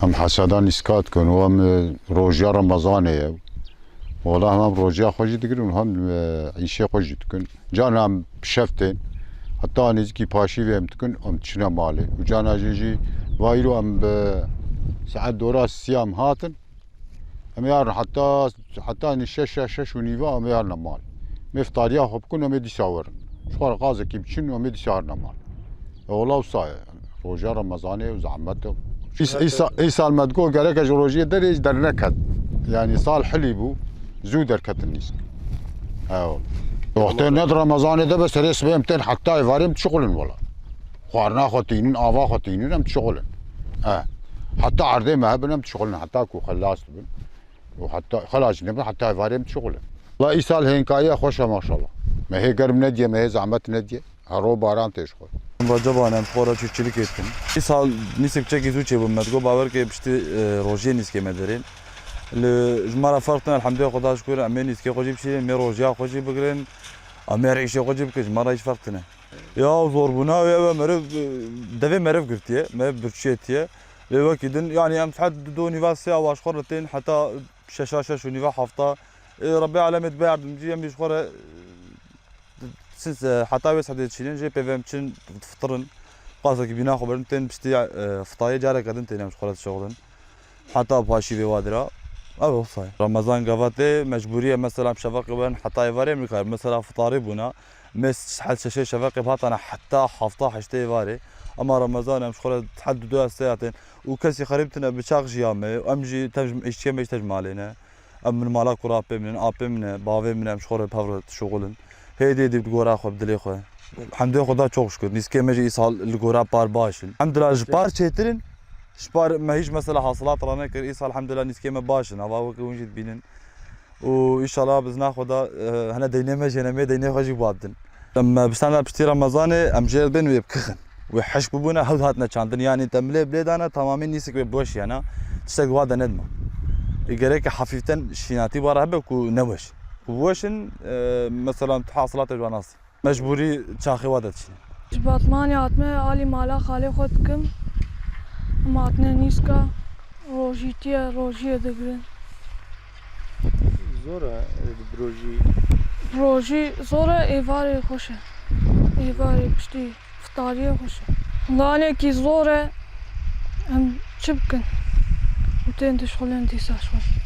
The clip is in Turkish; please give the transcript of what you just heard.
هم حسدان اسکات کن و هم روژیا رمضانه والله هم روژیا خوشی دکن هم عیشه خوشی دکن جان هم شفتن حتی نزدیکی پاشی ویم دکن هم تشنا ماله و جان اجیجی وایرو هم ساعت دورا سیام هاتن هم یارن حتی نشش و نیوا هم یارن مال مفتاریا خوب کن هم دی ساورن شوار غازه کی بچن هم دی ساورن مال والله وصايا روژیا رمضانه و زعمته اي سال ما تقول قال لك روجيه درج در نكد يعني صال حليبو زو دركت الناس وقت ند رمضان ده بس ريس بهم حتى يفارم شغل والله خوارنا خوتينين افا خوتينين هم شغل حتى عرضي ما بنم شغلنا حتى كو خلاص بن وحتى خلاص نبي حتى فاريم شغله والله إيصال هنكاية خوشة ما شاء الله ما هي قرب ندية ما هي زعمت ندية هرو باران تشغل Racabanem xora çiftçilik ettim. İsal nisip çeki zu çebim medgo baver ki pişti roje niske mederin. Le jmara farktan elhamdülillah Xuda şükür amen niske xoji pişirin me roje xoji bigrin. Amer işe xoji bik jmara iş farktan. Ya zor buna ve merev deve merev girtiye me birçetiye. Le vakidin yani em had do nivasya ve şoratin hatta şaşaşa şu niva hafta Rabbi alamet be'ardım ciyem bir şora siz hatta ve sadece çinin JPVM için fıtırın qasa ki bina xaberin ten pişti fıtaya cara kadın tenem şolat şoğlun hatta paşi ve vadira evet say Ramazan gavate mecburiye mesela şafakı ben hatta var emrikar mesela fıtarı buna mes hal şaşı şafakı batana hatta hafta haşte var ama Ramazan em şolat tahaddudu saatin وكسي خريبتنا بشاق جيامي امجي تجم اشتيا مش تجمالينا ام من مالا قرابه من ابي من باوي من مشخور بافر شغلن هيدي دي بتقورا خو بدلي خو الحمد لله خدا çok şükür niske meci ishal القرا بار باشن الحمد لله جبار çetirin جبار ما هيش مثلا حاصلات رانا كر ishal الحمد لله niske ما باشن ابا وجد بينن وان شاء الله باذن خدا هنا دينامه جنمه دينه خجي بابدن لما بستانا بشتي رمضان امجل بن ويبكخن وحش ببونا هود هاتنا çandın yani temle bledana tamamen nisik ve boş yana tiştek vada nedma gerek hafiften şinati var habe ku nebaş boşun mesela tahsilat jwanas mecburi çaxi vada çi batman yatme ali mala khale xotkim matne niska rojitiye rojiye degrin zora roji zora evare xoşe evare pişti ftariye xoşe lane ki zora hem çıbkin Uten de şolen disa şolen